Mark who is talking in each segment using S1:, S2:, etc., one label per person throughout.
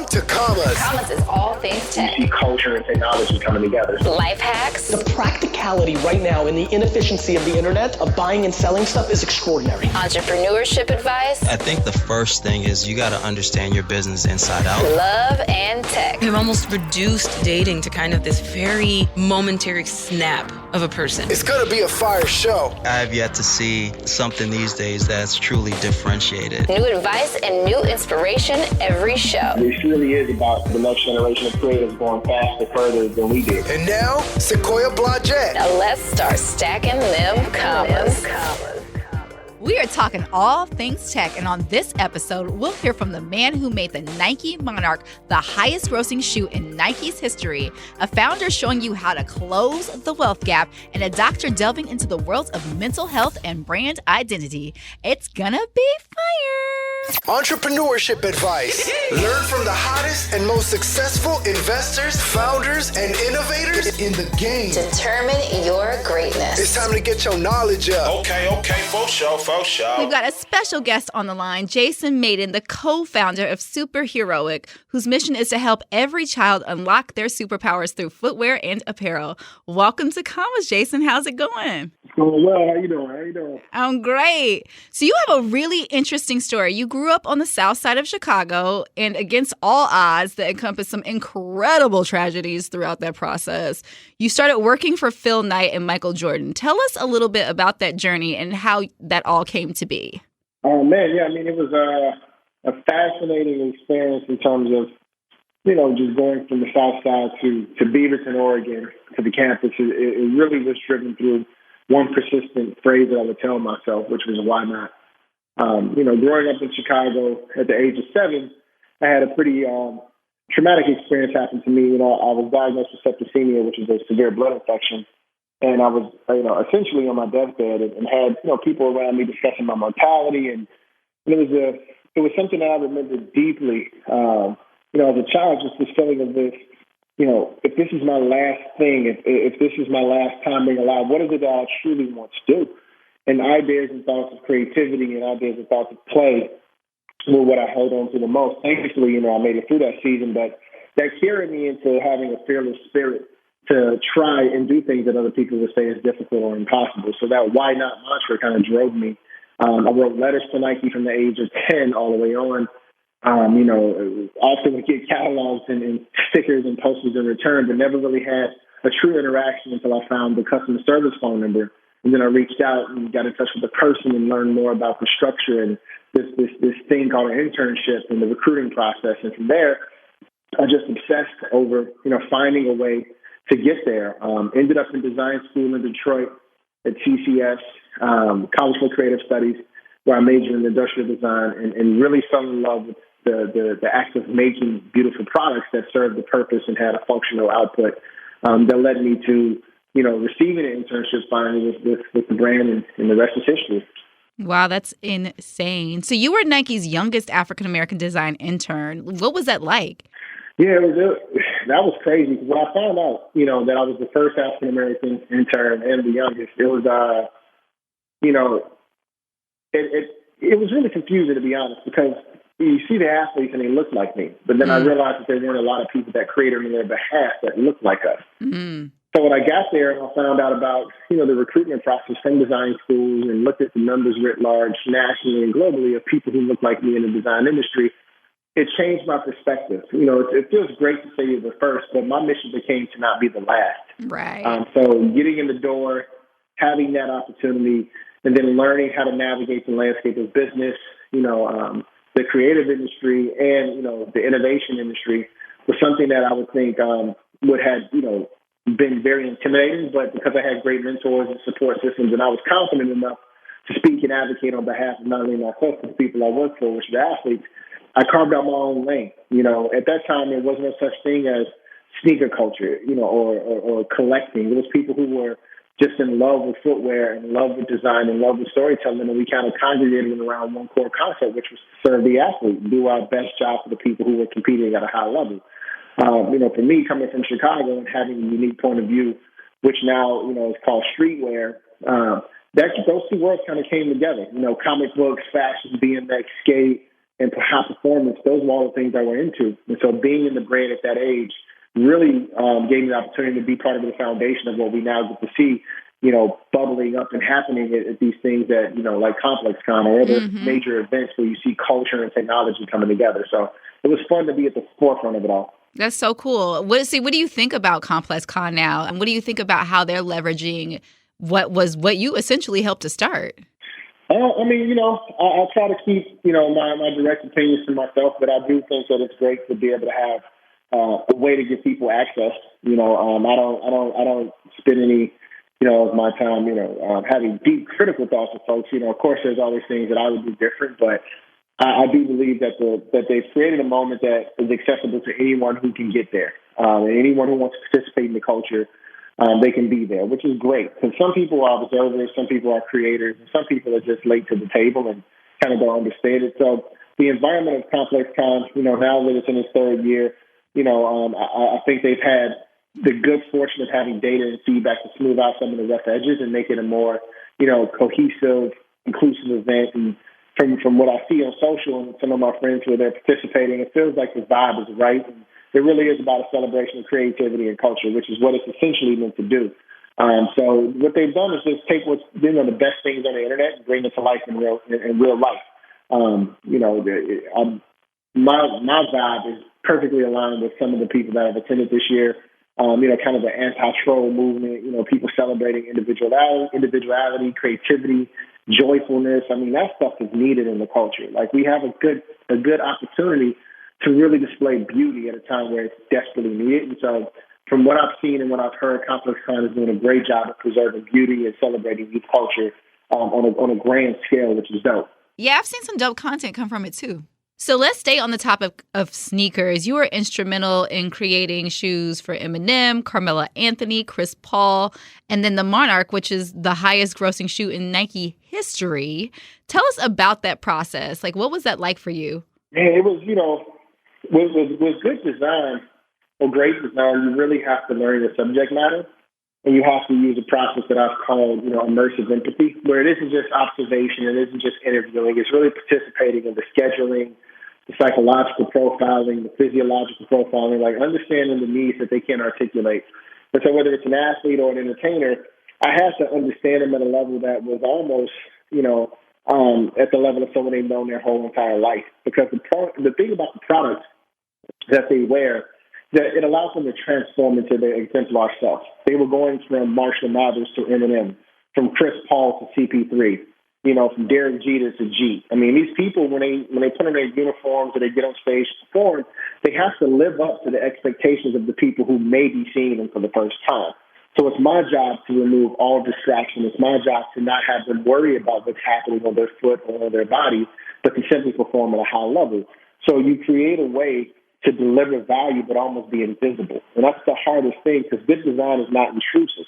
S1: to Commas.
S2: Commas is all things tech.
S3: You see culture and technology coming together.
S2: Life hacks.
S4: The practicality right now and the inefficiency of the internet of buying and selling stuff is extraordinary.
S2: Entrepreneurship advice.
S5: I think the first thing is you got to understand your business inside out.
S2: Love and tech.
S6: They've almost reduced dating to kind of this very momentary snap of a person.
S1: It's gonna be a fire show.
S5: I have yet to see something these days that's truly differentiated.
S2: New advice and new inspiration every show.
S3: It really is about the next generation of creatives going faster, further than we did.
S1: And now, Sequoia Blodgett.
S2: Now let's start stacking them commas.
S7: We are talking all things tech, and on this episode, we'll hear from the man who made the Nike Monarch the highest grossing shoe in Nike's history, a founder showing you how to close the wealth gap, and a doctor delving into the worlds of mental health and brand identity. It's gonna be fire!
S1: Entrepreneurship advice. Learn from the hottest and most successful investors, founders, and innovators in the game.
S2: Determine your greatness.
S1: It's time to get your knowledge up.
S8: Okay, for sure.
S7: We've got a special guest on the line, Jason Mayden, the co-founder of Superheroic, whose mission is to help every child unlock their superpowers through footwear and apparel. Welcome to Commas, Jason. How's it going?
S3: It's going well. How you doing?
S7: I'm great. So you have a really interesting story. You grew up on the south side of Chicago, and against all odds that encompassed some incredible tragedies throughout that process, you started working for Phil Knight and Michael Jordan. Tell us a little bit about that journey and how that all came to be.
S3: Oh, man, yeah. I mean, it was a fascinating experience in terms of, just going from the south side to Beaverton, Oregon, to the campus. It really was driven through one persistent phrase that I would tell myself, which was, why not? Growing up in Chicago at the age of 7, I had a pretty traumatic experience happen to me. I was diagnosed with septicemia, which is a severe blood infection. And I was, essentially on my deathbed and had, people around me discussing my mortality. And it was something that I remembered deeply. As a child, just this feeling of this, if this is my last thing, if this is my last time being alive, what is it that I truly want to do? And ideas and thoughts of creativity and ideas and thoughts of play were what I held on to the most. Thankfully, I made it through that season, but that carried me into having a fearless spirit to try and do things that other people would say is difficult or impossible. So that why not mantra kind of drove me. I wrote letters to Nike from the age of 10 all the way on. Often would get catalogs and stickers and posters in return, but never really had a true interaction until I found the customer service phone number. And then I reached out and got in touch with the person and learned more about the structure and this thing called an internship and the recruiting process. And from there, I just obsessed over, finding a way to get there. Ended up in design school in Detroit at TCS, College for Creative Studies, where I majored in industrial design and really fell in love with the act of making beautiful products that served the purpose and had a functional output that led me to, receiving an internship finally with the brand, and the rest is history.
S7: Wow, that's insane. So you were Nike's youngest African-American design intern. What was that like?
S3: Yeah, that was crazy. When I found out, that I was the first African-American intern and the youngest, it was, it was really confusing, to be honest, because you see the athletes and they look like me. But then I realized that there weren't a lot of people that created on their behalf that looked like us. Mm-hmm. So when I got there and I found out about, the recruitment process from design schools and looked at the numbers writ large nationally and globally of people who look like me in the design industry, it changed my perspective. It feels great to say you're the first, but my mission became to not be the last.
S7: Right.
S3: So getting in the door, having that opportunity, and then learning how to navigate the landscape of business, the creative industry and, the innovation industry was something that I would think would have, been very intimidating. But because I had great mentors and support systems and I was confident enough to speak and advocate on behalf of not only myself, but the people I work for, which are the athletes, I carved out my own lane. At that time, there was no such thing as sneaker culture, or collecting. It was people who were just in love with footwear and in love with design and love with storytelling. And we kind of congregated around one core concept, which was to serve the athlete and do our best job for the people who were competing at a high level. For me, coming from Chicago and having a unique point of view, which now, is called streetwear, those two worlds kind of came together. Comic books, fashion, BMX, skate, and high performance, those were all the things I were into. And so being in the brand at that age really gave me the opportunity to be part of the foundation of what we now get to see, bubbling up and happening at these things that, like ComplexCon or other major events where you see culture and technology coming together. So it was fun to be at the forefront of it all.
S7: That's so cool. What do you think about ComplexCon now? And what do you think about how they're leveraging what you essentially helped to start?
S3: I try to keep, my direct opinions to myself, but I do think that it's great to be able to have a way to give people access. I don't spend any, of my time, having deep critical thoughts of folks. Of course, there's always things that I would do different, but I do believe that they've created a moment that is accessible to anyone who can get there, and anyone who wants to participate in the culture. They can be there, which is great. Because some people are observers, some people are creators, and some people are just late to the table and kind of don't understand it. So the environment of ComplexCon, now that it's in its third year, I think they've had the good fortune of having data and feedback to smooth out some of the rough edges and make it a more, cohesive, inclusive event. And from what I see on social and some of my friends who are there participating, it feels like the vibe is right. And it really is about a celebration of creativity and culture, which is what it's essentially meant to do. So what they've done is just take what's the best things on the internet and bring it to life in real life. My vibe is perfectly aligned with some of the people that have attended this year. Kind of the anti-troll movement. People celebrating individuality, creativity, joyfulness. That stuff is needed in the culture. Like we have a good opportunity to really display beauty at a time where it's desperately needed. And so from what I've seen and what I've heard, ComplexCon is doing a great job of preserving beauty and celebrating youth culture on a grand scale, which is dope.
S7: Yeah, I've seen some dope content come from it too. So let's stay on the topic of sneakers. You were instrumental in creating shoes for Eminem, Carmelo Anthony, Chris Paul, and then the Monarch, which is the highest grossing shoe in Nike history. Tell us about that process. Like, what was that like for you?
S3: Man, it was, with good design or great design, you really have to learn the subject matter, and you have to use a process that I've called, immersive empathy, where it isn't just observation, it isn't just interviewing, it's really participating in the scheduling, the psychological profiling, the physiological profiling, like understanding the needs that they can't articulate. And so whether it's an athlete or an entertainer, I had to understand them at a level that was almost, at the level of someone they've known their whole entire life. Because the thing about the products that they wear, that it allows them to transform into their exemplar self. They were going from Marshall Mathers to Eminem, from Chris Paul to CP3, from Derek Jeter to G. These people, when they put on their uniforms or they get on stage to perform, they have to live up to the expectations of the people who may be seeing them for the first time. So it's my job to remove all distraction. It's my job to not have them worry about what's happening on their foot or on their body, but to simply perform at a high level. So you create a way to deliver value but almost be invisible. And that's the hardest thing, because good design is not intrusive.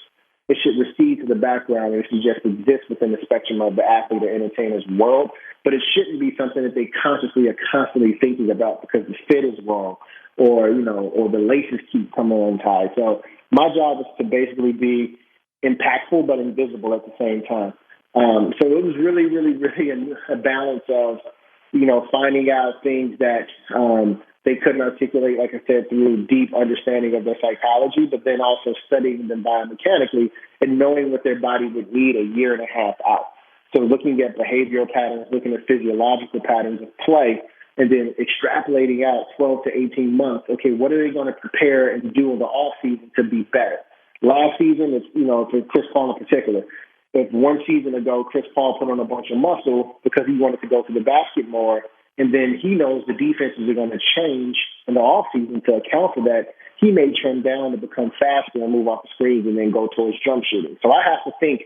S3: It should recede to the background, and it should just exist within the spectrum of the athlete or entertainer's world. But it shouldn't be something that they consciously are constantly thinking about because the fit is wrong or the laces keep coming untied. So my job is to basically be impactful but invisible at the same time. So it was really, really, really a balance of, finding out things that they couldn't articulate, like I said, through deep understanding of their psychology, but then also studying them biomechanically and knowing what their body would need a year and a half out. So looking at behavioral patterns, looking at physiological patterns of play, and then extrapolating out 12 to 18 months. Okay, what are they going to prepare and do in the off season to be better? Last season, it's, for Chris Paul in particular, if 1 season ago Chris Paul put on a bunch of muscle because he wanted to go to the basket more, and then he knows the defenses are going to change in the offseason to account for that, he may trim down to become faster and move off the screens and then go towards jump shooting. So I have to think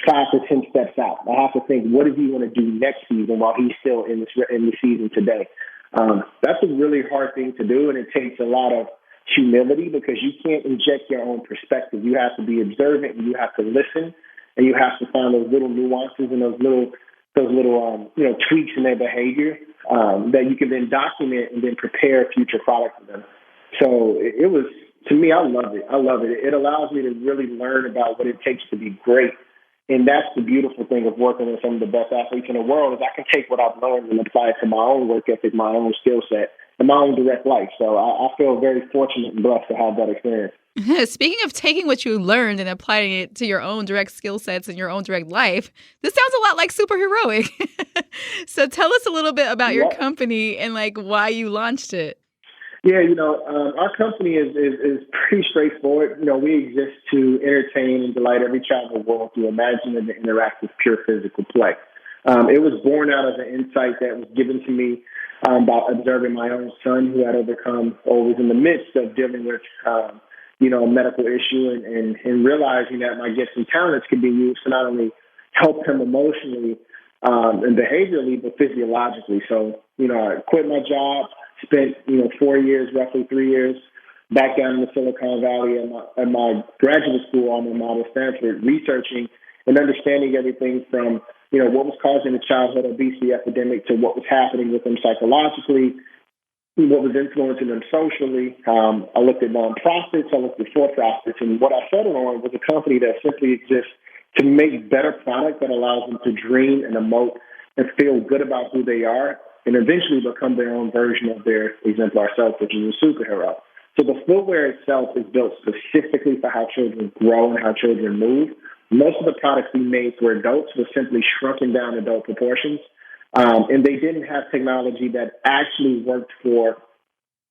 S3: 5 to 10 steps out. I have to think, what does he want to do next season while he's still in the season today? That's a really hard thing to do, and it takes a lot of humility because you can't inject your own perspective. You have to be observant, and you have to listen, and you have to find those little nuances and those little tweaks in their behavior that you can then document and then prepare future products for them. So it was, to me, I love it. I love it. It allows me to really learn about what it takes to be great And that's the beautiful thing of working with some of the best athletes in the world is I can take what I've learned and apply it to my own work ethic, my own skill set, and my own direct life. So I feel very fortunate and blessed to have that experience.
S7: Speaking of taking what you learned and applying it to your own direct skill sets and your own direct life, this sounds a lot like superheroic. So tell us a little bit about your company and like why you launched it.
S3: Yeah, our company is pretty straightforward. We exist to entertain and delight every child in the world through imaginative and interactive pure physical play. It was born out of an insight that was given to me by observing my own son who had overcome or was in the midst of dealing with a medical issue and realizing that my gifts and talents could be used to not only help him emotionally and behaviorally, but physiologically. So, I quit my job, spent, 4 years, roughly 3 years, back down in the Silicon Valley at my graduate school alma mater, Stanford, researching and understanding everything from, what was causing the childhood obesity epidemic to what was happening with them psychologically, what was influencing them socially. I looked at nonprofits, I looked at for-profits, and what I settled on was a company that simply exists to make better product that allows them to dream and emote and feel good about who they are and eventually become their own version of their exemplar self, which is a superhero. So the footwear itself is built specifically for how children grow and how children move. Most of the products we made for adults were simply shrunken down adult proportions. And they didn't have technology that actually worked for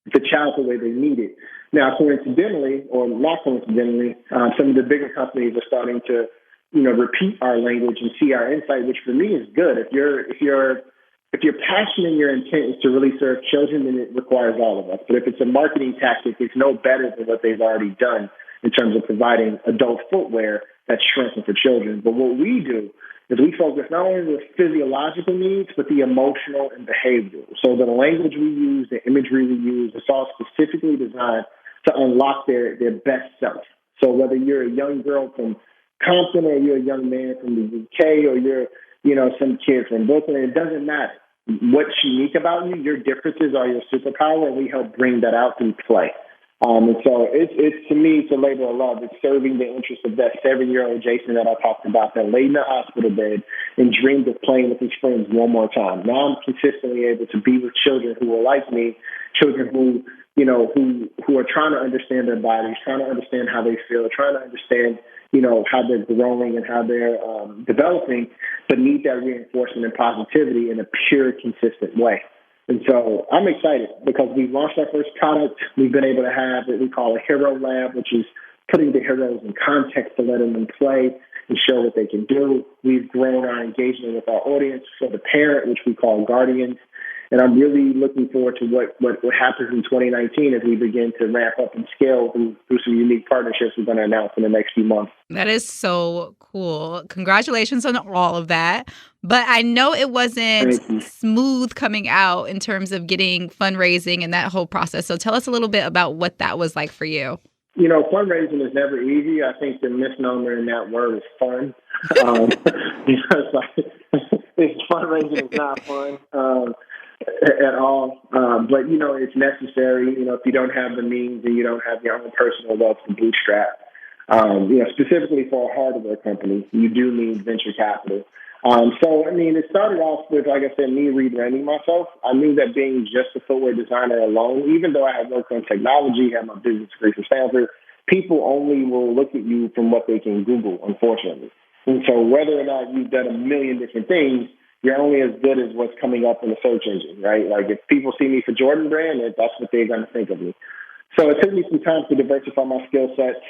S3: the child the way they needed. Now, coincidentally, or not coincidentally, some of the bigger companies are starting to, repeat our language and see our insight, which for me is good. If your passion and your intent is to really serve children, then it requires all of us. But if it's a marketing tactic, it's no better than what they've already done in terms of providing adult footwear that's shrunken for children. But what we do is we focus not only on the physiological needs, but the emotional and behavioral. So the language we use, the imagery we use, it's all specifically designed to unlock their best self. So whether you're a young girl from Compton or you're a young man from the UK or you're, some kid from Brooklyn, it doesn't matter. What's unique about you, your differences are your superpower, and we help bring that out through play. And so it's to me, it's a labor of love. It's serving the interest of that 7-year-old Jason that I talked about that laid in the hospital bed and dreamed of playing with his friends one more time. Now I'm consistently able to be with children who are like me, children who are trying to understand their bodies, trying to understand how they feel, trying to understand, how they're growing and how they're developing, but need that reinforcement and positivity in a pure, consistent way. And so I'm excited because we've launched our first product. We've been able to have what we call a hero lab, which is putting the heroes in context to letting them play and show what they can do. We've grown our engagement with our audience for the parent, which we call guardians. And I'm really looking forward to what happens in 2019 as we begin to ramp up and scale through some unique partnerships we're going to announce in the next few months.
S7: That is so cool. Congratulations on all of that. But I know it wasn't smooth coming out in terms of getting fundraising and that whole process. So tell us a little bit about what that was like for you.
S3: Fundraising is never easy. I think the misnomer in that word is fun. It's fundraising is not fun. At all. But, it's necessary. If you don't have the means and you don't have your own personal wealth to bootstrap, specifically for a hardware company, you do need venture capital. It started off with, like I said, me rebranding myself. I knew that being just a footwear designer alone, even though I had worked on technology, had my business degree from Stanford, people only will look at you from what they can Google, unfortunately. And so whether or not you've done a million different things, you're only as good as what's coming up in the search engine, right? Like if people see me for Jordan Brand, that's what they're going to think of me. So it took me some time to diversify my skill set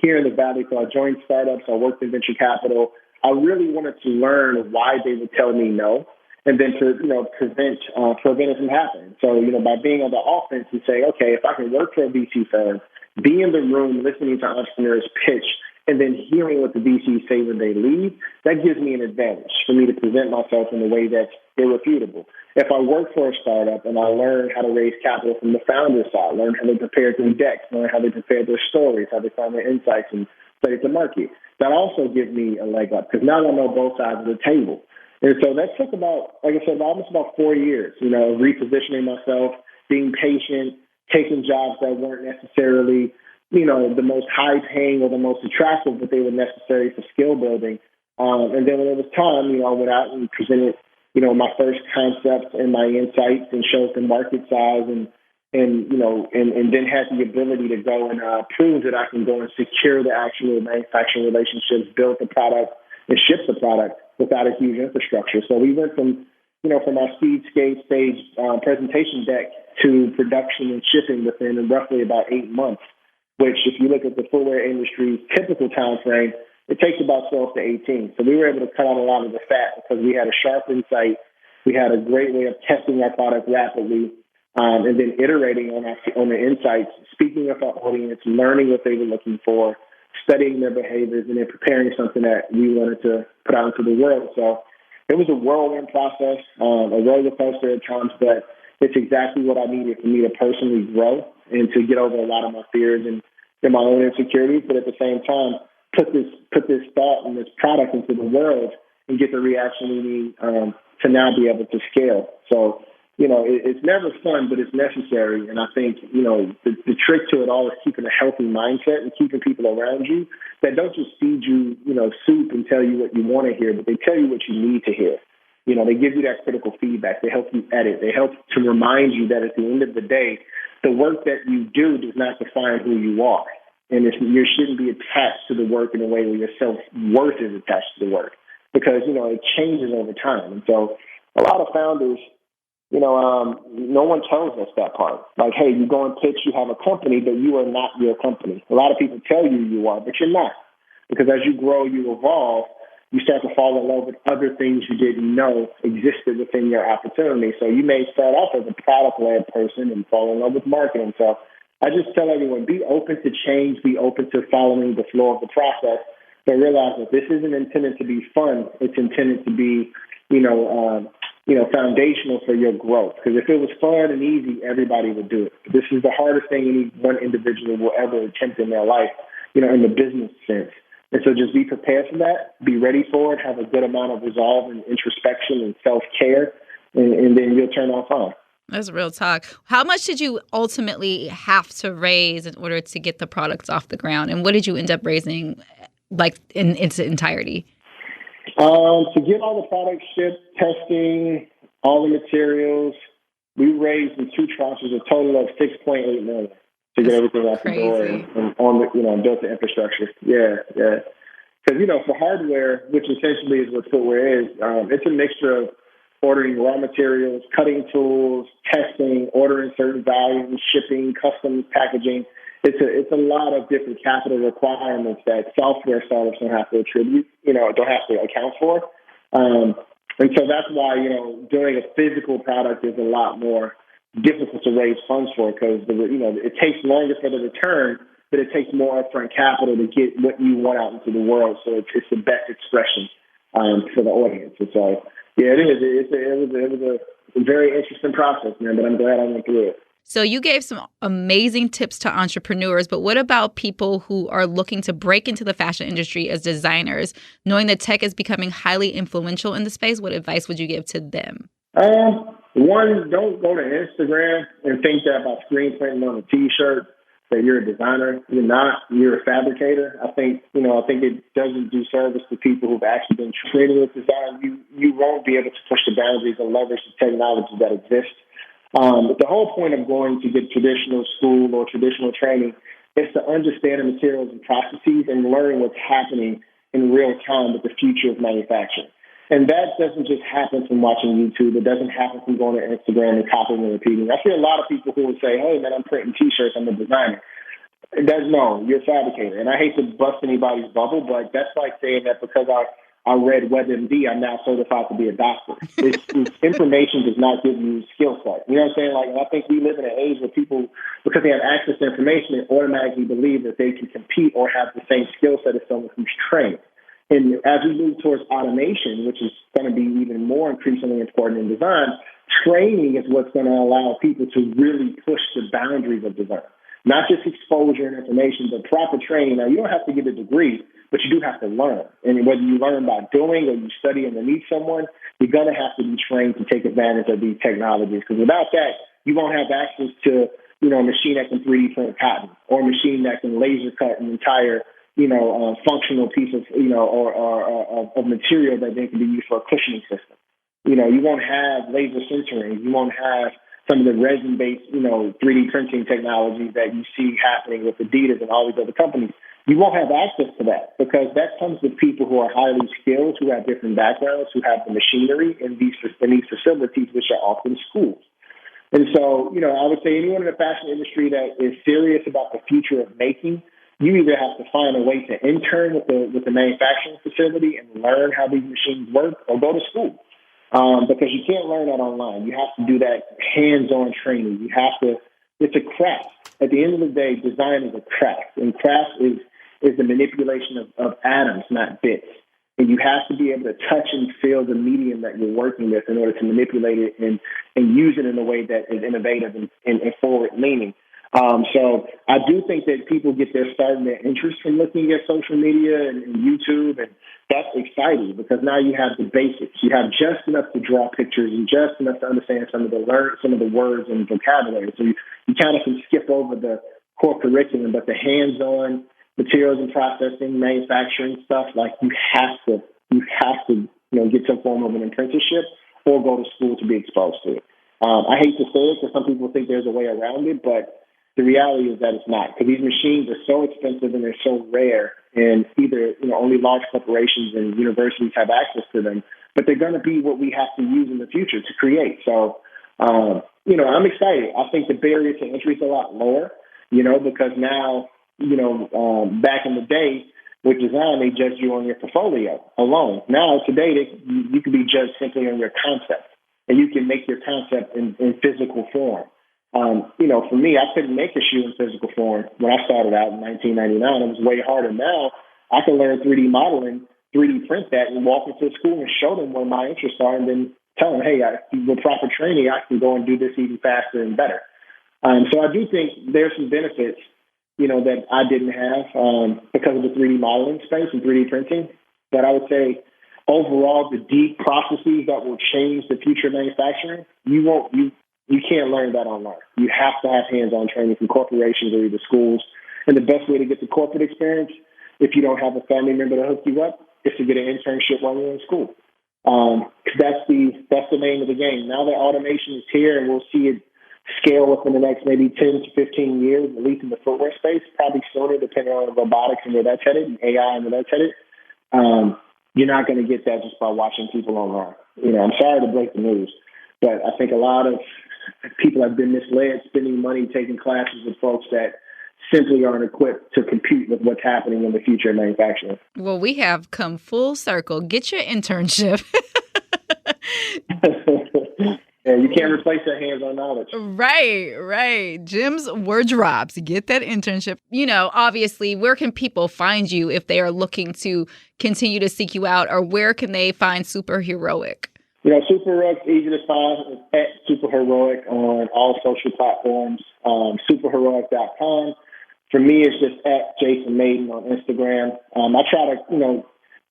S3: here in the Valley. So I joined startups. I worked in venture capital. I really wanted to learn why they would tell me no, and then to prevent it from happening. So by being on the offense and say, okay, if I can work for a VC firm, be in the room listening to entrepreneurs pitch, and then hearing what the VCs say when they leave, that gives me an advantage for me to present myself in a way that's irrefutable. If I work for a startup and I learn how to raise capital from the founder side, learn how they prepare their decks, learn how they prepare their stories, how they find their insights and play to market, that also gives me a leg up because now I know both sides of the table. And so that took about, like I said, almost about 4 years, repositioning myself, being patient, taking jobs that weren't necessarily the most high-paying or the most attractive, but they were necessary for skill building And then when it was time, I went out and presented, my first concepts and my insights and showed the market size and then had the ability to go and prove that I can go and secure the actual manufacturing relationships, build the product, and ship the product without a huge infrastructure. So we went from our seed stage presentation deck to production and shipping within roughly about 8 months, which if you look at the footwear industry's typical time frame, it takes about 12 to 18. So we were able to cut out a lot of the fat because we had a sharp insight. We had a great way of testing our product rapidly, and then iterating on the insights, speaking with our audience, learning what they were looking for, studying their behaviors, and then preparing something that we wanted to put out into the world. So it was a whirlwind process, a roller coaster at times, but it's exactly what I needed for me to personally grow and to get over a lot of my fears and my own insecurities, but at the same time, put this thought and this product into the world and get the reaction we need to now be able to scale. So, it's never fun, but it's necessary. And I think, the trick to it all is keeping a healthy mindset and keeping people around you that don't just feed you, soup and tell you what you want to hear, but they tell you what you need to hear. They give you that critical feedback. They help you edit. They help to remind you that at the end of the day, the work that you do does not define who you are. And you shouldn't be attached to the work in a way where your self-worth is attached to the work because, it changes over time. And so a lot of founders, no one tells us that part. Like, hey, you go and pitch, you have a company, but you are not your company. A lot of people tell you you are, but you're not. Because as you grow, you evolve, you start to fall in love with other things you didn't know existed within your opportunity. So you may start off as a product-led person and fall in love with marketing. So I just tell everyone, be open to change, be open to following the flow of the process, but realize that this isn't intended to be fun. It's intended to be, foundational for your growth. Because if it was fun and easy, everybody would do it. This is the hardest thing any one individual will ever attempt in their life, in the business sense. And so just be prepared for that, be ready for it, have a good amount of resolve and introspection and self-care, and then you'll turn out fine.
S7: That's real talk. How much did you ultimately have to raise in order to get the products off the ground? And what did you end up raising, like, in its entirety?
S3: To get all the products shipped, testing, all the materials, we raised in 2 tranches a total of $6.8 million to get everything out the door and on the, built the infrastructure. Yeah. Because, for hardware, which essentially is what footwear is, it's a mixture of ordering raw materials, cutting tools, testing, ordering certain values, shipping, customs, packaging. It's a lot of different capital requirements that software startups don't have to attribute, don't have to account for. And so that's why, doing a physical product is a lot more difficult to raise funds for because, it takes longer for the return, but it takes more upfront capital to get what you want out into the world. So it's the best expression for the audience. And so, yeah, it is. It was a very interesting process, man, but I'm glad I went through it.
S7: So you gave some amazing tips to entrepreneurs, but what about people who are looking to break into the fashion industry as designers, knowing that tech is becoming highly influential in the space? What advice would you give to them?
S3: One, don't go to Instagram and think that by screen printing on a T-shirt that you're a designer. You're not. You're a fabricator. I think it doesn't do service to people who've actually been training with design. You won't be able to push the boundaries and leverage the technology that exists. But the whole point of going to get traditional school or traditional training is to understand the materials and processes and learn what's happening in real time with the future of manufacturing. And that doesn't just happen from watching YouTube. It doesn't happen from going to Instagram and copying and repeating. I see a lot of people who will say, hey, man, I'm printing T-shirts. I'm a designer. No, you're a fabricator. And I hate to bust anybody's bubble, but that's like saying that because I read WebMD, I'm now certified to be a doctor. It's information does not give you skill set. You know what I'm saying? Like, I think we live in an age where people, because they have access to information, they automatically believe that they can compete or have the same skill set as someone who's trained. And as we move towards automation, which is going to be even more increasingly important in design, training is what's going to allow people to really push the boundaries of design. Not just exposure and information, but proper training. Now, you don't have to get a degree, but you do have to learn. And whether you learn by doing or you study underneath someone, you're going to have to be trained to take advantage of these technologies. Because without that, you won't have access to, a machine that can 3D print cotton or a machine that can laser cut an entire, functional piece of, or of material that then can be used for a cushioning system. You won't have laser sintering. You won't have some of the resin-based, 3D printing technologies that you see happening with Adidas and all these other companies. You won't have access to that because that comes with people who are highly skilled, who have different backgrounds, who have the machinery in these facilities, which are often schools. And so, I would say anyone in the fashion industry that is serious about the future of making, you either have to find a way to intern with the manufacturing facility and learn how these machines work, or go to school. Because you can't learn that online. You have to do that hands-on training. It's a craft. At the end of the day, design is a craft. And craft is the manipulation of atoms, not bits. And you have to be able to touch and feel the medium that you're working with in order to manipulate it and use it in a way that is innovative and forward-leaning. So I do think that people get their start and their interest from looking at social media and YouTube, and that's exciting because now you have the basics. You have just enough to draw pictures and just enough to understand some of the words and vocabulary. So you kind of can skip over the core curriculum, but the hands-on materials and processing, manufacturing stuff, like you have to get some form of an apprenticeship or go to school to be exposed to it. I hate to say it because some people think there's a way around it, but the reality is that it's not, because these machines are so expensive and they're so rare, and either only large corporations and universities have access to them, but they're going to be what we have to use in the future to create. So, I'm excited. I think the barrier to entry is a lot lower, because now, back in the day with design, they judged you on your portfolio alone. Now, today, you can be judged simply on your concept, and you can make your concept in physical form. For me, I couldn't make a shoe in physical form when I started out in 1999. It was way harder. Now I can learn 3D modeling, 3D print that, and walk into a school and show them where my interests are, and then tell them, hey, with proper training, I can go and do this even faster and better. So I do think there's some benefits, that I didn't have because of the 3D modeling space and 3D printing. But I would say overall, the deep processes that will change the future of manufacturing, you can't learn that online. You have to have hands-on training from corporations or either schools. And the best way to get the corporate experience, if you don't have a family member to hook you up, is to get an internship while you're in school. That's the name of the game. Now that automation is here, and we'll see it scale within the next maybe 10 to 15 years, at least in the footwear space, probably sooner, depending on robotics and where that's headed, and AI and where that's headed. You're not going to get that just by watching people online. I'm sorry to break the news, but I think a lot of people have been misled, spending money, taking classes with folks that simply aren't equipped to compete with what's happening in the future of manufacturing.
S7: Well, we have come full circle. Get your internship.
S3: Yeah, you can't replace that hands-on knowledge.
S7: Right. Jim's word drops. Get that internship. Obviously, where can people find you if they are looking to continue to seek you out, or where can they find Superheroic?
S3: Super Heroic's easy to find. It's at Super Heroic on all social platforms. Superheroic.com. For me, it's just at Jason Mayden on Instagram. I try to,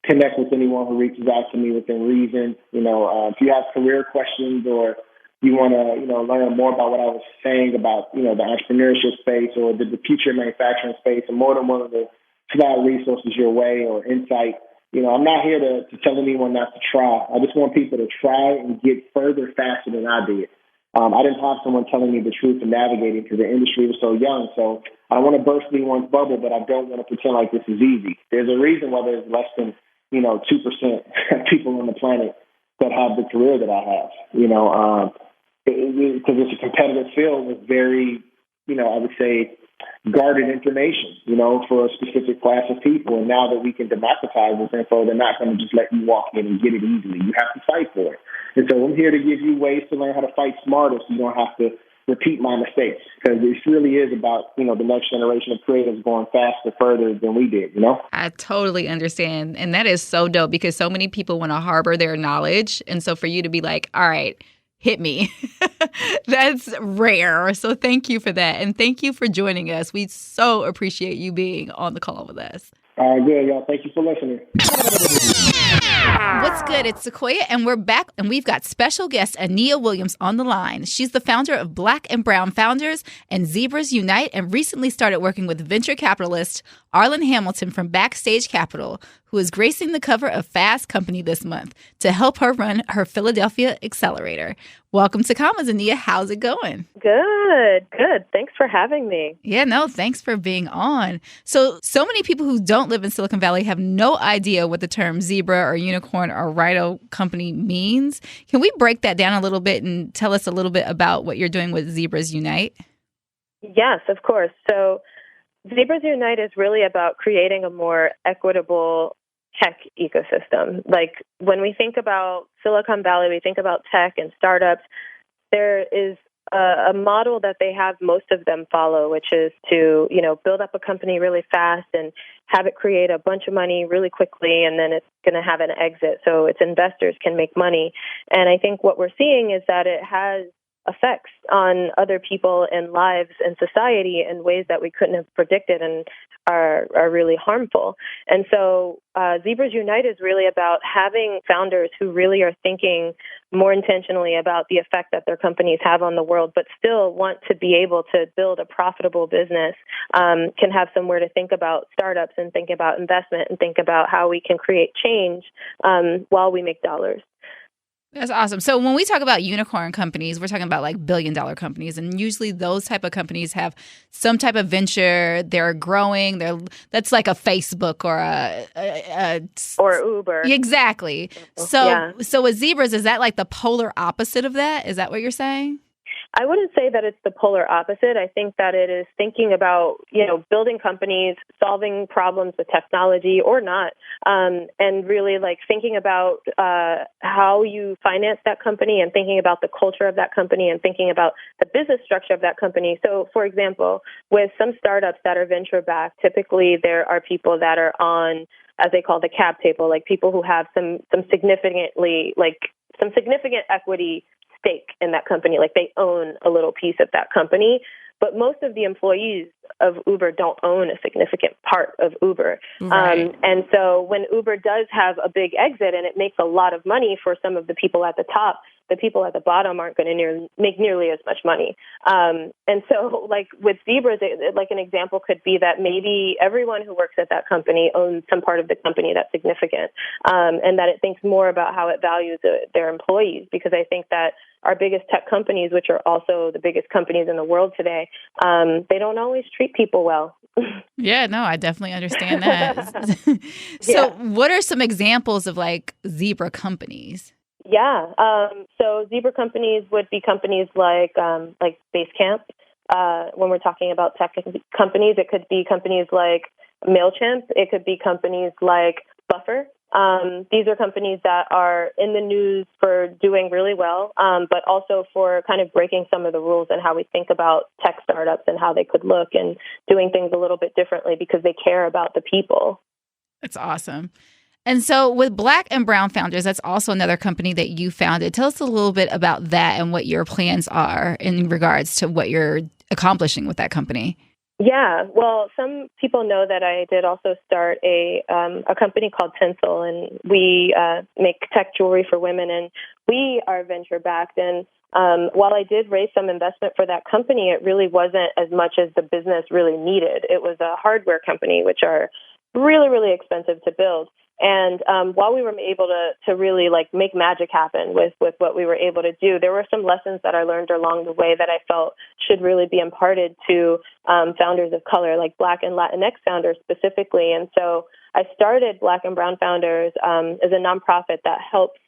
S3: connect with anyone who reaches out to me within reason. If you have career questions or you want to, learn more about what I was saying about, the entrepreneurship space or the future manufacturing space, I'm more than willing to provide resources your way or insight. I'm not here to tell anyone not to try. I just want people to try and get further faster than I did. I didn't have someone telling me the truth and navigating because the industry was so young. So I don't want to burst anyone's bubble, but I don't want to pretend like this is easy. There's a reason why there's less than 2% of people on the planet that have the career that I have, because it's a competitive field with very, I would say, guarded information, for a specific class of people. And now that we can democratize this info, they're not going to just let you walk in and get it easily. You have to fight for it. And so I'm here to give you ways to learn how to fight smarter so you don't have to repeat my mistakes, because this really is about, the next generation of creatives going faster, further than we did,
S7: I totally understand. And that is so dope because so many people want to harbor their knowledge. And so for you to be like, all right, hit me, that's rare. So thank you for that. And thank you for joining us. We so appreciate you being on the call with us.
S3: All right, good, y'all. Thank you for listening.
S7: What's good? It's Sequoia, and we're back, and we've got special guest Ania Williams on the line. She's the founder of Black and Brown Founders and Zebras Unite, and recently started working with venture capitalist Arlen Hamilton from Backstage Capital, who is gracing the cover of Fast Company this month to help her run her Philadelphia accelerator. Welcome to Commas, Ania. How's it going?
S8: Good. Thanks for having me.
S7: Yeah, no, thanks for being on. So many people who don't live in Silicon Valley have no idea what the term zebra or unicorn or rhino company means. Can we break that down a little bit and tell us a little bit about what you're doing with Zebras Unite?
S8: Yes, of course. So Zebras Unite is really about creating a more equitable tech ecosystem. Like when we think about Silicon Valley, we think about tech and startups. There is a model that they have most of them follow, which is to, build up a company really fast and have it create a bunch of money really quickly, and then it's going to have an exit so its investors can make money. And I think what we're seeing is that it has effects on other people and lives and society in ways that we couldn't have predicted and are really harmful. And so Zebras Unite is really about having founders who really are thinking more intentionally about the effect that their companies have on the world, but still want to be able to build a profitable business, can have somewhere to think about startups and think about investment and think about how we can create change while we make dollars.
S7: That's awesome. So when we talk about unicorn companies, we're talking about like billion-dollar companies, and usually those type of companies have some type of venture. They're growing. That's like a Facebook or
S8: or Uber.
S7: Exactly. So with Zebras, is that like the polar opposite of that? Is that what you're saying?
S8: I wouldn't say that it's the polar opposite. I think that it is thinking about, building companies, solving problems with technology or not, and really like thinking about how you finance that company and thinking about the culture of that company and thinking about the business structure of that company. So, for example, with some startups that are venture-backed, typically there are people that are on, as they call the cap table, like people who have some significant equity stake in that company, like they own a little piece of that company. But most of the employees of Uber don't own a significant part of Uber.
S7: Right.
S8: And so when Uber does have a big exit and it makes a lot of money for some of the people at the top, the people at the bottom aren't going to make nearly as much money. And so like with Zebras, like an example could be that maybe everyone who works at that company owns some part of the company that's significant, and that it thinks more about how it values their employees, because I think that our biggest tech companies, which are also the biggest companies in the world today, they don't always treat people well.
S7: Yeah, no, I definitely understand that. So what are some examples of like zebra companies?
S8: Yeah. So zebra companies would be companies like Basecamp. When we're talking about tech companies, it could be companies like MailChimp. It could be companies like Buffer. These are companies that are in the news for doing really well, but also for kind of breaking some of the rules and how we think about tech startups and how they could look and doing things a little bit differently because they care about the people.
S7: That's awesome. And so with Black and Brown Founders, that's also another company that you founded. Tell us a little bit about that and what your plans are in regards to what you're accomplishing with that company.
S8: Yeah, well, some people know that I did also start a company called Tinsel, and we make tech jewelry for women, and we are venture-backed. And while I did raise some investment for that company, it really wasn't as much as the business really needed. It was a hardware company, which are really, really expensive to build. And while we were able to really like make magic happen with what we were able to do, there were some lessons that I learned along the way that I felt should really be imparted to founders of color, like Black and Latinx founders specifically. And so I started Black and Brown Founders as a nonprofit that helps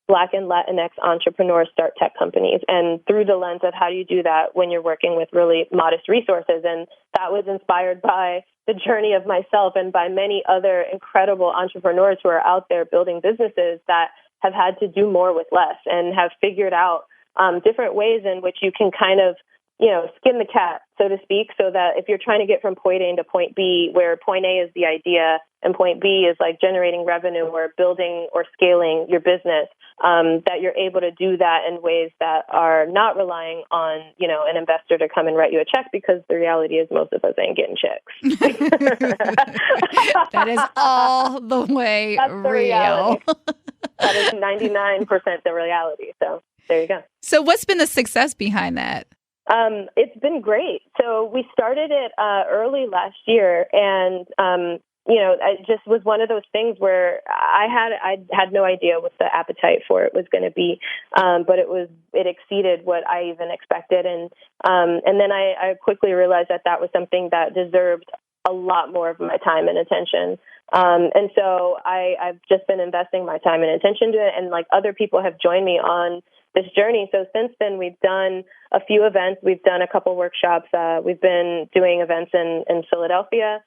S8: Black and Latinx entrepreneurs start tech companies, and through the lens of how do you do that when you're working with really modest resources. And that was inspired by the journey of myself and by many other incredible entrepreneurs who are out there building businesses that have had to do more with less and have figured out different ways in which you can kind of, skin the cat, so to speak, so that if you're trying to get from point A to point B, where point A is the idea and point B is like generating revenue or building or scaling your business, that you're able to do that in ways that are not relying on, an investor to come and write you a check, because the reality is most of us ain't getting checks.
S7: That is all the way
S8: That's
S7: real.
S8: That is 99% the reality. So there you go.
S7: So what's been the success behind that?
S8: It's been great. So we started it early last year, and it just was one of those things where I had no idea what the appetite for it was going to be, but it exceeded what I even expected, and then I quickly realized that was something that deserved a lot more of my time and attention. And so I've just been investing my time and attention to it, and like other people have joined me on this journey. So since then, we've done a few events. We've done a couple workshops. We've been doing events in Philadelphia.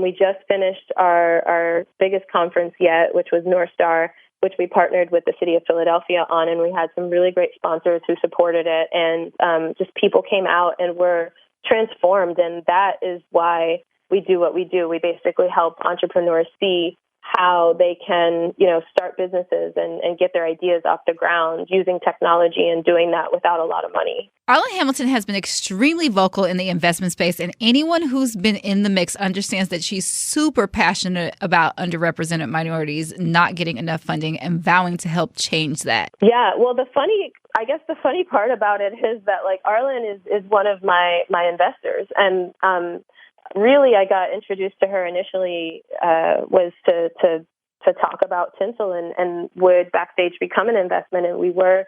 S8: We just finished our biggest conference yet, which was North Star, which we partnered with the city of Philadelphia on, and we had some really great sponsors who supported it, and just people came out and were transformed, and that is why we do what we do. We basically help entrepreneurs see how they can, start businesses and get their ideas off the ground using technology and doing that without a lot of money.
S7: Arlan Hamilton has been extremely vocal in the investment space, and anyone who's been in the mix understands that she's super passionate about underrepresented minorities not getting enough funding and vowing to help change that.
S8: Yeah, well, the funny part about it is that like Arlan is one of my investors, and really, I got introduced to her initially was to talk about Tinsel and would Backstage become an investment, and we were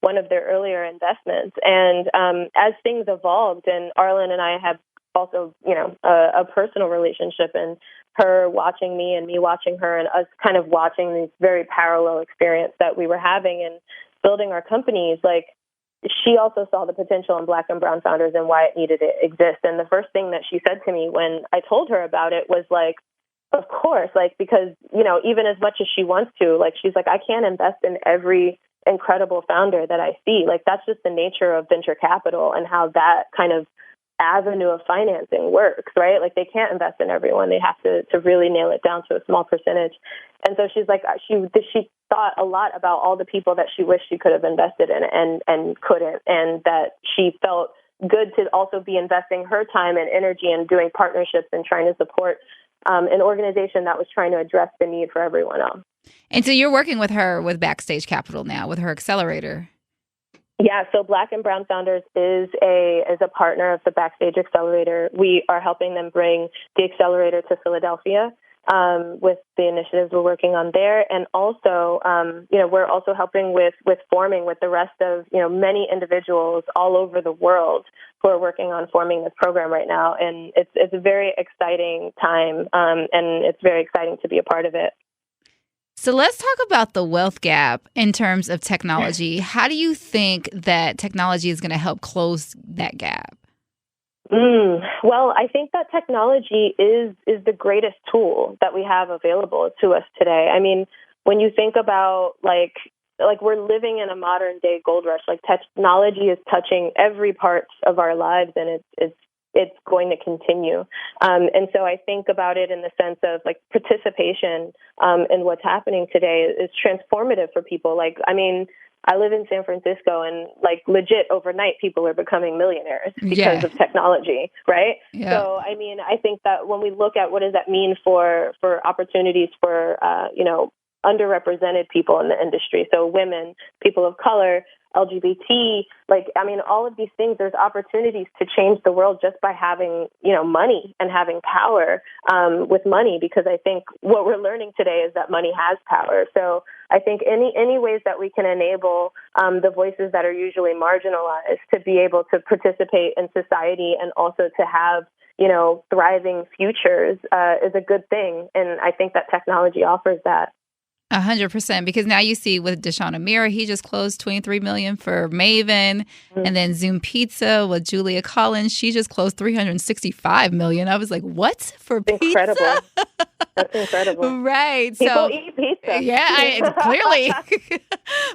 S8: one of their earlier investments. And as things evolved, and Arlan and I have also, a personal relationship, and her watching me and me watching her, and us kind of watching this very parallel experience that we were having and building our companies, like, she also saw the potential in Black and brown founders and why it needed to exist. And the first thing that she said to me when I told her about it was like, of course, like, because, even as much as she wants to, like, she's like, I can't invest in every incredible founder that I see. Like, that's just the nature of venture capital and how that kind of avenue of financing works, right? Like, they can't invest in everyone. They have to really nail it down to a small percentage. And so she's like, she thought a lot about all the people that she wished she could have invested in and couldn't, and that she felt good to also be investing her time and energy and doing partnerships and trying to support an organization that was trying to address the need for everyone else.
S7: And so you're working with her with Backstage Capital now, with her accelerator.
S8: Yeah, so Black and Brown Founders is a partner of the Backstage Accelerator. We are helping them bring the accelerator to Philadelphia with the initiatives we're working on there. And also, we're also helping with forming with the rest of, many individuals all over the world who are working on forming this program right now. And it's a very exciting time, and it's very exciting to be a part of it.
S7: So let's talk about the wealth gap in terms of technology. How do you think that technology is going to help close that gap?
S8: Well, I think that technology is the greatest tool that we have available to us today. I mean, when you think about like we're living in a modern day gold rush, like technology is touching every part of our lives, and it's going to continue. And so I think about it in the sense of like participation in what's happening today is transformative for people. Like, I mean, I live in San Francisco, and like legit overnight people are becoming millionaires because of technology, right? Yeah. So, I mean, I think that when we look at what does that mean for opportunities for, underrepresented people in the industry, so women, people of color, LGBT, all of these things, there's opportunities to change the world just by having, money and having power with money, because I think what we're learning today is that money has power. So I think any ways that we can enable the voices that are usually marginalized to be able to participate in society and also to have, thriving futures is a good thing. And I think that technology offers that.
S7: 100%, because now you see with Deshaun Amira, he just closed $23 million for Mayden, and then Zoom Pizza with Julia Collins, she just closed $365 million. I was like, what for pizza?
S8: Incredible. That's incredible.
S7: Right.
S8: People eat pizza.
S7: Yeah, clearly.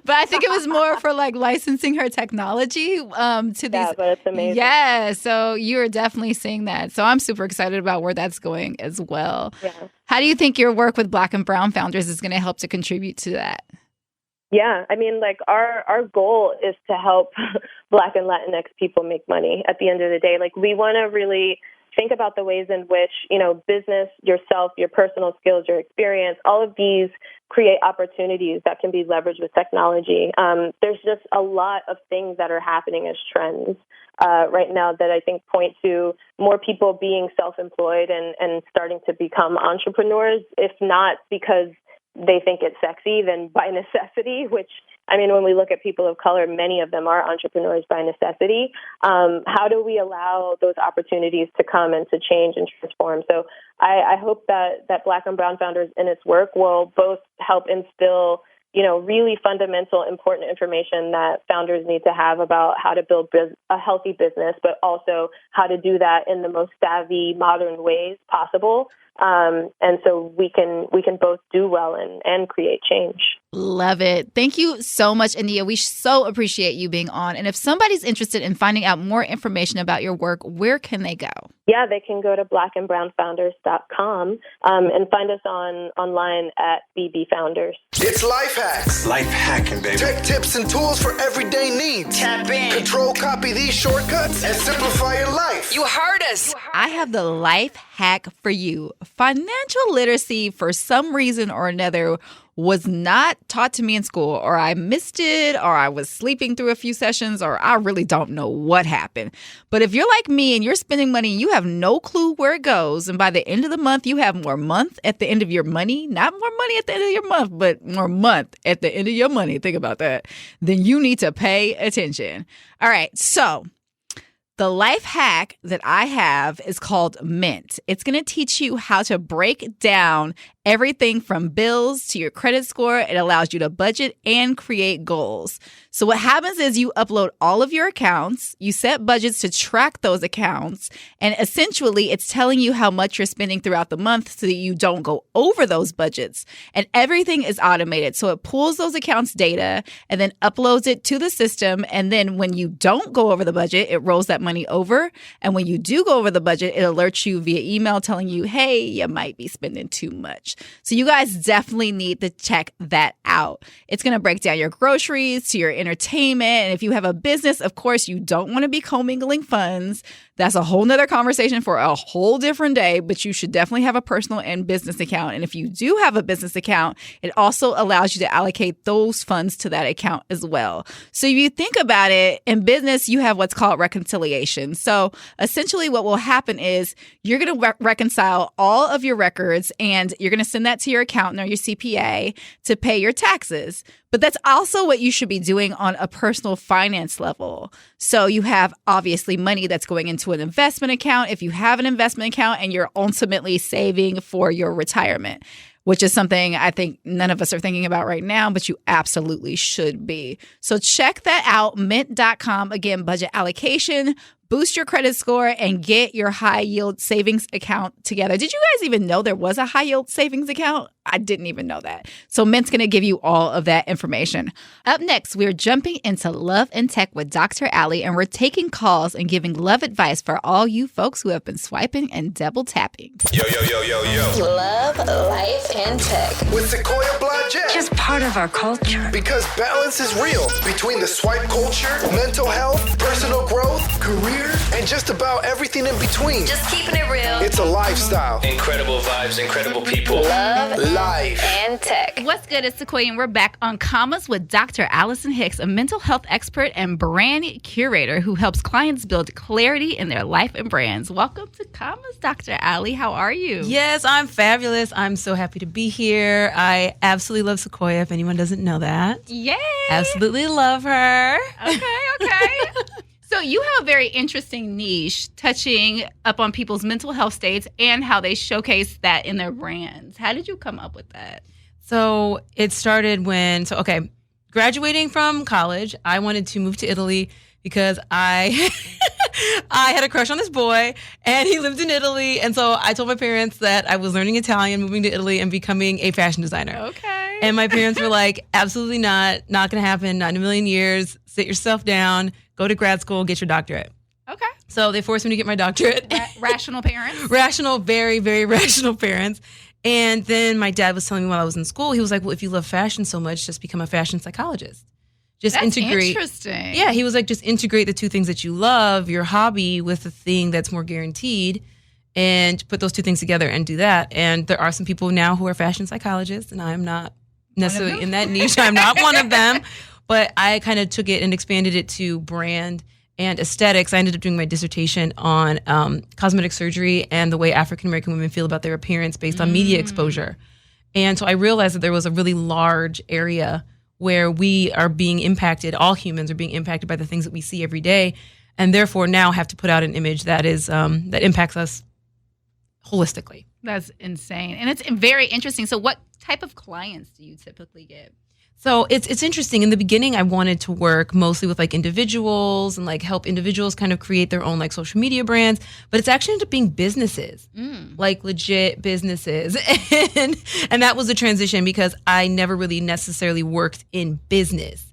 S7: But I think it was more for like licensing her technology to these. Yeah,
S8: but it's amazing.
S7: Yeah, so you're definitely seeing that. So I'm super excited about where that's going as well. Yeah. How do you think your work with Black and Brown Founders is going to help to contribute to that?
S8: Yeah, I mean, like our goal is to help Black and Latinx people make money at the end of the day. Like, we want to really think about the ways in which, business, yourself, your personal skills, your experience, all of these create opportunities that can be leveraged with technology. There's just a lot of things that are happening as trends right now that I think point to more people being self-employed and starting to become entrepreneurs, if not because they think it's sexy, then by necessity, which, when we look at people of color, many of them are entrepreneurs by necessity. How do we allow those opportunities to come and to change and transform? So I hope that Black and Brown Founders in its work will both help instill, really fundamental, important information that founders need to have about how to build a healthy business, but also how to do that in the most savvy, modern ways possible. And so we can both do well and create change.
S7: Love it. Thank you so much, India. We so appreciate you being on. And if somebody's interested in finding out more information about your work, where can they go?
S8: Yeah, they can go to blackandbrownfounders.com and find us online at BB Founders.
S1: It's life hacks.
S9: Life hacking, baby.
S1: Tech tips and tools for everyday needs.
S6: Tap in.
S1: Control, copy these shortcuts and simplify your life.
S6: You heard us.
S7: I have the life hack for you. Financial literacy, for some reason or another, was not taught to me in school, or I missed it, or I was sleeping through a few sessions, or I really don't know what happened. But if you're like me and you're spending money, you have no clue where it goes. And by the end of the month, you have more month at the end of your money, not more money at the end of your month, but more month at the end of your money. Think about that. Then you need to pay attention. All right. So the life hack that I have is called Mint. It's going to teach you how to break down everything from bills to your credit score. It allows you to budget and create goals. So what happens is you upload all of your accounts, you set budgets to track those accounts, and essentially it's telling you how much you're spending throughout the month so that you don't go over those budgets. And everything is automated. So it pulls those accounts data and then uploads it to the system. And then when you don't go over the budget, it rolls that money over. And when you do go over the budget, it alerts you via email telling you, hey, you might be spending too much. So you guys definitely need to check that out. It's going to break down your groceries to your entertainment. And if you have a business, of course, you don't want to be commingling funds. That's a whole nother conversation for a whole different day, but you should definitely have a personal and business account. And if you do have a business account, it also allows you to allocate those funds to that account as well. So if you think about it, in business, you have what's called reconciliation. So essentially what will happen is you're going to reconcile all of your records and you're going to send that to your accountant or your CPA to pay your taxes. But that's also what you should be doing on a personal finance level. So you have obviously money that's going into an investment account if you have an investment account and you're ultimately saving for your retirement, which is something I think none of us are thinking about right now, but you absolutely should be. So check that out, mint.com. Again, budget allocation, boost your credit score, and get your high yield savings account together. Did you guys even know there was a high yield savings account? I didn't even know that. So Mint's going to give you all of that information. Up next, we're jumping into Love and Tech with Dr. Allie, and we're taking calls and giving love advice for all you folks who have been swiping and double tapping.
S9: Yo.
S2: Love, life, and tech.
S1: With Sequoia Blonde Jet.
S6: Just part of our culture.
S1: Because balance is real between the swipe culture, mental health, personal growth, career, and just about everything in between.
S2: Just keeping it real.
S1: It's a lifestyle.
S9: Incredible vibes, incredible people.
S2: Love,
S1: Life.
S2: and tech.
S7: What's good? It's Sequoia, and we're back on Commas with Dr. Allison Hicks, a mental health expert and brand curator who helps clients build clarity in their life and brands. Welcome to Commas, Dr. Allie. How are you?
S10: Yes, I'm fabulous. I'm so happy to be here. I absolutely love Sequoia, if anyone doesn't know that.
S7: Yay!
S10: Absolutely love her.
S7: Okay. So you have a very interesting niche touching up on people's mental health states and how they showcase that in their brands. How did you come up with that?
S10: So it started graduating from college, I wanted to move to Italy because I had a crush on this boy and he lived in Italy. And so I told my parents that I was learning Italian, moving to Italy and becoming a fashion designer.
S7: Okay.
S10: And my parents were like, absolutely not going to happen, not in a million years. Sit yourself down, go to grad school, get your doctorate.
S7: Okay.
S10: So they forced me to get my doctorate.
S7: Rational parents?
S10: Rational, very, very rational parents. And then my dad was telling me while I was in school, he was like, well, if you love fashion so much, just become a fashion psychologist. Just
S7: That's
S10: integrate.
S7: Interesting.
S10: Yeah, he was like, just integrate the two things that you love, your hobby, with the thing that's more guaranteed. and put those two things together and do that. And there are some people now who are fashion psychologists, and I am not necessarily in that niche. I'm not one of them, but I kind of took it and expanded it to brand and aesthetics. I ended up doing my dissertation on cosmetic surgery and the way African American women feel about their appearance based on media exposure. And so I realized that there was a really large area where we are being impacted, all humans are being impacted by the things that we see every day, and therefore now have to put out an image that is that impacts us holistically.
S7: That's insane. And it's very interesting. So what type of clients do you typically get?
S10: So it's interesting. In the beginning, I wanted to work mostly with like individuals and like help individuals kind of create their own like social media brands, but it's actually ended up being businesses, like legit businesses. And that was a transition because I never really necessarily worked in business.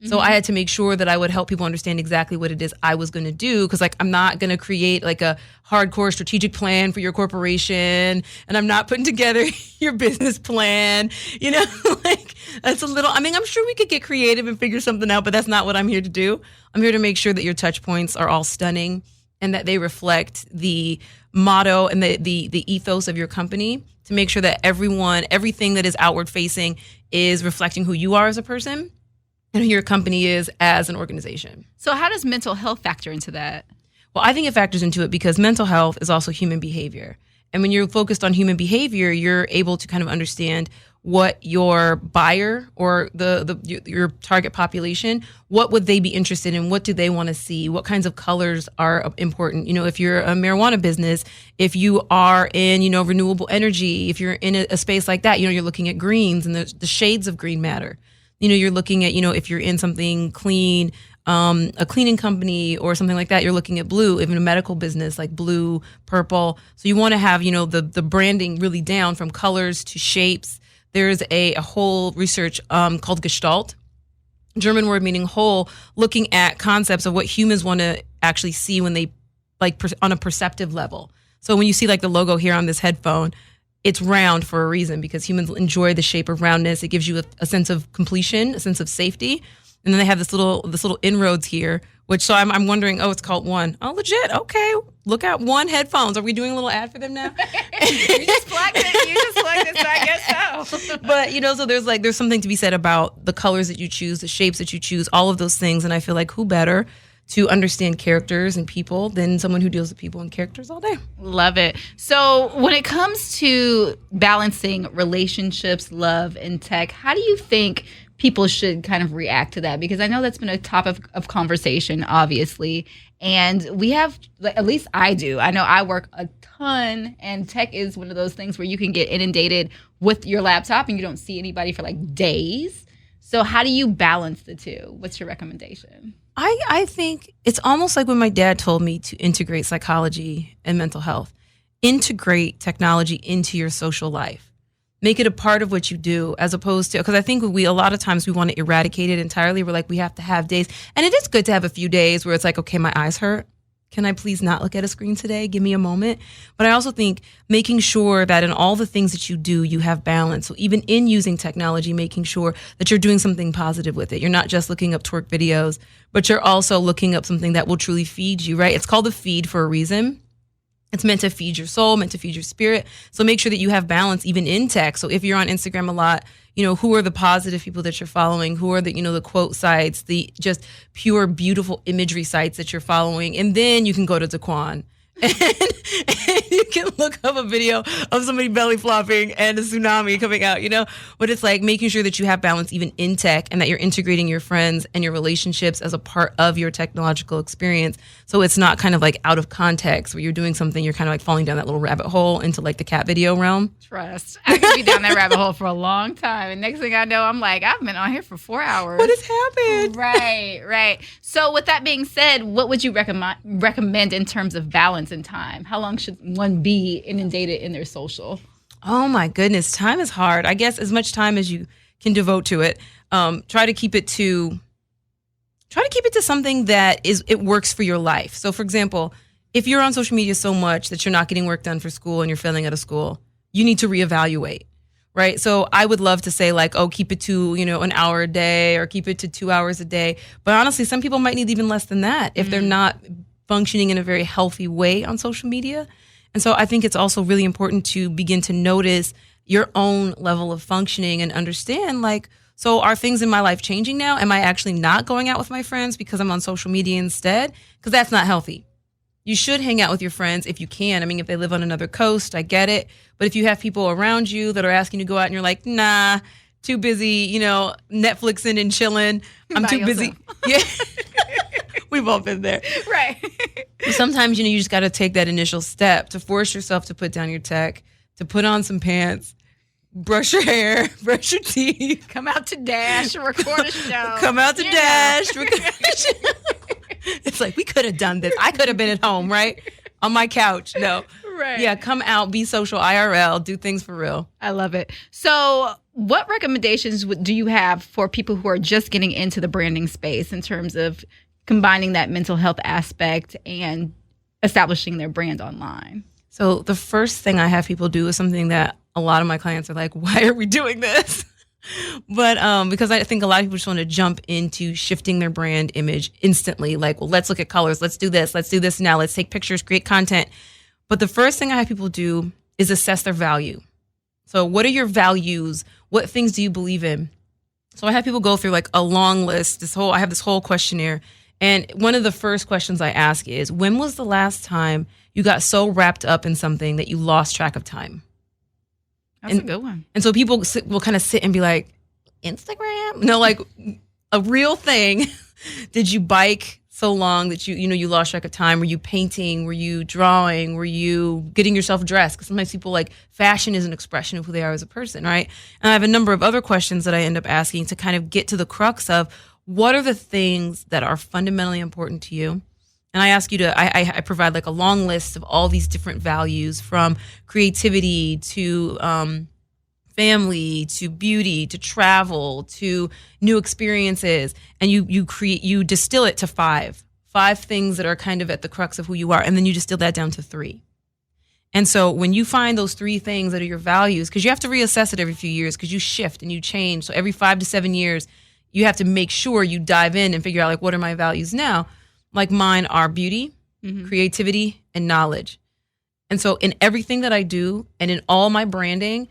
S10: So I had to make sure that I would help people understand exactly what it is I was going to do. Because like I'm not going to create like a hardcore strategic plan for your corporation, and I'm not putting together your business plan. You know, like that's a little. I mean, I'm sure we could get creative and figure something out, but that's not what I'm here to do. I'm here to make sure that your touch points are all stunning and that they reflect the motto and the ethos of your company. To make sure that everything that is outward facing is reflecting who you are as a person and who your company is as an organization.
S7: So how does mental health factor into that?
S10: Well, I think it factors into it because mental health is also human behavior. And when you're focused on human behavior, you're able to kind of understand what your buyer or your target population, what would they be interested in? What do they want to see? What kinds of colors are important? You know, if you're a marijuana business, if you are in, you know, renewable energy, if you're in a space like that, you know, you're looking at greens and the shades of green matter. You know, you're looking at, you know, if you're in something clean, a cleaning company or something like that, you're looking at blue. Even a medical business, like blue, purple. So you want to have, you know, the branding really down from colors to shapes. There's a whole research called Gestalt, German word meaning whole, looking at concepts of what humans want to actually see when they, like, on a perceptive level. So when you see like the logo here on this headphone, it's round for a reason because humans enjoy the shape of roundness. It gives you a sense of completion, a sense of safety. And then they have this little inroads here, which so I'm wondering, it's called One. Oh, legit. Okay. Look at One headphones. Are we doing a little ad for them now?
S7: You just plugged it, so I guess so.
S10: But, you know, so there's something to be said about the colors that you choose, the shapes that you choose, all of those things. And I feel like who better to understand characters and people than someone who deals with people and characters all day.
S7: Love it. So when it comes to balancing relationships, love, and tech, how do you think people should kind of react to that? Because I know that's been a topic of conversation, obviously. And we have, at least I do. I know I work a ton, and tech is one of those things where you can get inundated with your laptop and you don't see anybody for like days. So how do you balance the two? What's your recommendation?
S10: I think it's almost like when my dad told me to integrate psychology and mental health. Integrate technology into your social life. Make it a part of what you do, as opposed to, because I think a lot of times we want to eradicate it entirely. We're like, we have to have days. And it is good to have a few days where it's like, okay, my eyes hurt. Can I please not look at a screen today? Give me a moment. But I also think making sure that in all the things that you do, you have balance. So even in using technology, making sure that you're doing something positive with it. You're not just looking up twerk videos, but you're also looking up something that will truly feed you, right? It's called a feed for a reason. It's meant to feed your soul, meant to feed your spirit. So make sure that you have balance even in tech. So if you're on Instagram a lot, you know, who are the positive people that you're following? Who are the, you know, the quote sites, the just pure, beautiful imagery sites that you're following? And then you can go to Daquan. And you can look up a video of somebody belly flopping and a tsunami coming out, you know? But it's like making sure that you have balance even in tech and that you're integrating your friends and your relationships as a part of your technological experience. So it's not kind of like out of context where you're doing something, you're kind of like falling down that little rabbit hole into like the cat video realm.
S7: Trust. I could be down that rabbit hole for a long time. And next thing I know, I'm like, I've been on here for 4 hours.
S10: What has happened?
S7: Right. So with that being said, what would you recommend in terms of balance and time? How long should one be inundated in their social?
S10: Oh my goodness, time is hard. I guess as much time as you can devote to it. Try to keep it to something that it works for your life. So for example, if you're on social media so much that you're not getting work done for school and you're failing out of school, you need to reevaluate, right? So I would love to say like, keep it to, you know, an hour a day or keep it to 2 hours a day. But honestly, some people might need even less than that if they're not functioning in a very healthy way on social media. And so I think it's also really important to begin to notice your own level of functioning and understand, like, so are things in my life changing now? Am I actually not going out with my friends because I'm on social media instead? Because that's not healthy. You should hang out with your friends if you can. I mean, if they live on another coast, I get it. But if you have people around you that are asking you to go out and you're like, nah, too busy, Netflixing and chilling. I'm too busy. Yeah. We've all been there.
S7: Right.
S10: Sometimes, you just got to take that initial step to force yourself to put down your tech, to put on some pants, brush your hair, brush your teeth.
S7: Come out to Dash, record a show.
S10: Come out to Dash, record a show. It's like, we could have done this. I could have been at home, right? On my couch. No.
S7: Right.
S10: Yeah, come out, be social, IRL, do things for real.
S7: I love it. So what recommendations do you have for people who are just getting into the branding space in terms of combining that mental health aspect and establishing their brand online?
S10: So the first thing I have people do is something that a lot of my clients are like, why are we doing this? But because I think a lot of people just want to jump into shifting their brand image instantly. Like, well, let's look at colors. Let's do this now. Let's take pictures, create content. But the first thing I have people do is assess their value. So what are your values? What things do you believe in? So I have people go through like a long list. I have this whole questionnaire. And one of the first questions I ask is, when was the last time you got so wrapped up in something that you lost track of time?
S7: That's a good one.
S10: And so people will kind of sit and be like, Instagram? No, like a real thing. Did you bike so long that you lost track of time? Were you painting? Were you drawing? Were you getting yourself dressed? Because sometimes people like fashion is an expression of who they are as a person, right? And I have a number of other questions that I end up asking to kind of get to the crux of what are the things that are fundamentally important to you? And I ask you to, I provide like a long list of all these different values, from creativity to family to beauty to travel to new experiences. And you distill it to five things that are kind of at the crux of who you are. And then you distill that down to 3. And so when you find those 3 things that are your values, because you have to reassess it every few years because you shift and you change. So every 5 to 7 years, you have to make sure you dive in and figure out, like, what are my values now? Like mine are beauty, creativity, and knowledge. And so in everything that I do and in all my branding,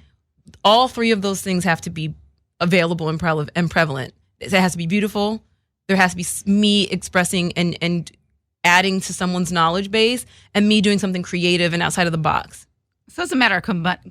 S10: all 3 of those things have to be available and prevalent. It has to be beautiful. There has to be me expressing and adding to someone's knowledge base, and me doing something creative and outside of the box.
S7: So it's a matter of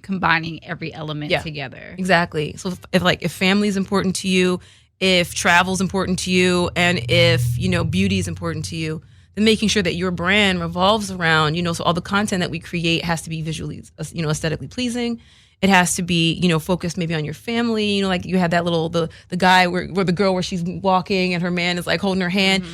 S7: combining every element together.
S10: Exactly. So if family is important to you, if travel is important to you, and if, beauty is important to you, then making sure that your brand revolves around, so all the content that we create has to be visually, aesthetically pleasing. It has to be, focused maybe on your family, like you had that little, the guy where the girl where she's walking and her man is like holding her hand,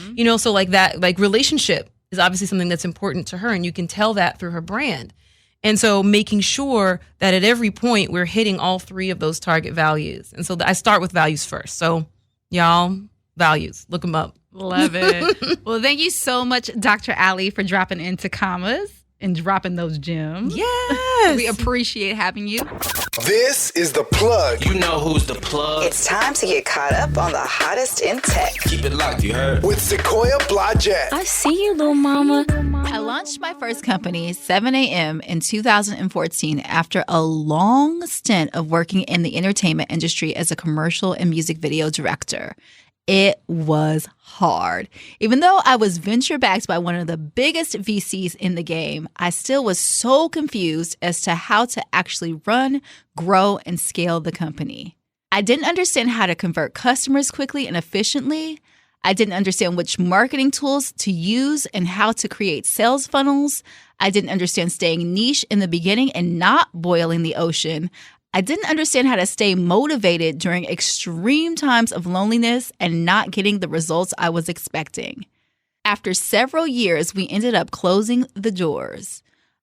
S10: so like that, like relationship is obviously something that's important to her, and you can tell that through her brand. And so making sure that at every point we're hitting all 3 of those target values. And so I start with values first. So y'all, values, look them up.
S7: Love it. Well, thank you so much, Dr. Ali, for dropping into Commas and dropping those gems.
S10: Yes.
S7: We appreciate having you.
S1: This is The Plug.
S9: You know who's the plug.
S2: It's time to get caught up on the hottest in tech.
S9: Keep it locked, you heard?
S1: With Sequoia Blodgett.
S2: I see you, little mama.
S7: I launched my first company, 7 a.m. in 2014 after a long stint of working in the entertainment industry as a commercial and music video director. It was hard. Even though I was venture backed by one of the biggest VCs in the game, I still was so confused as to how to actually run, grow, and scale the company. I didn't understand how to convert customers quickly and efficiently. I didn't understand which marketing tools to use and how to create sales funnels. I didn't understand staying niche in the beginning and not boiling the ocean. I didn't understand how to stay motivated during extreme times of loneliness and not getting the results I was expecting. After several years, we ended up closing the doors.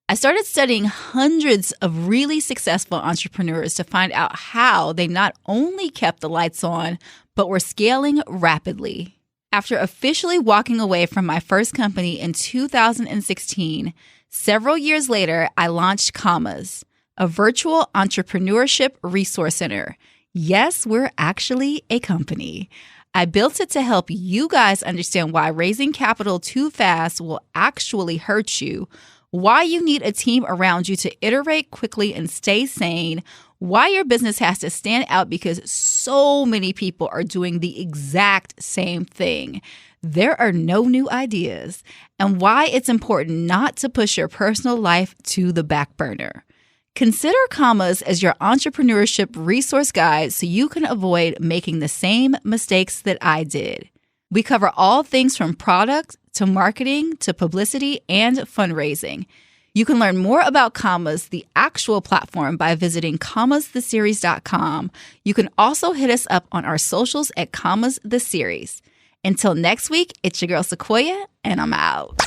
S7: I started studying hundreds of really successful entrepreneurs to find out how they not only kept the lights on, but were scaling rapidly. After officially walking away from my first company in 2016, several years later, I launched Commas, a virtual entrepreneurship resource center. Yes, we're actually a company. I built it to help you guys understand why raising capital too fast will actually hurt you, why you need a team around you to iterate quickly and stay sane, why your business has to stand out because so many people are doing the exact same thing. There are no new ideas, and why it's important not to push your personal life to the back burner. Consider Commas as your entrepreneurship resource guide so you can avoid making the same mistakes that I did. We cover all things from product to marketing to publicity and fundraising. You can learn more about Commas, the actual platform, by visiting commastheseries.com. You can also hit us up on our socials at Commas the Series. Until next week, it's your girl Sequoia, and I'm out.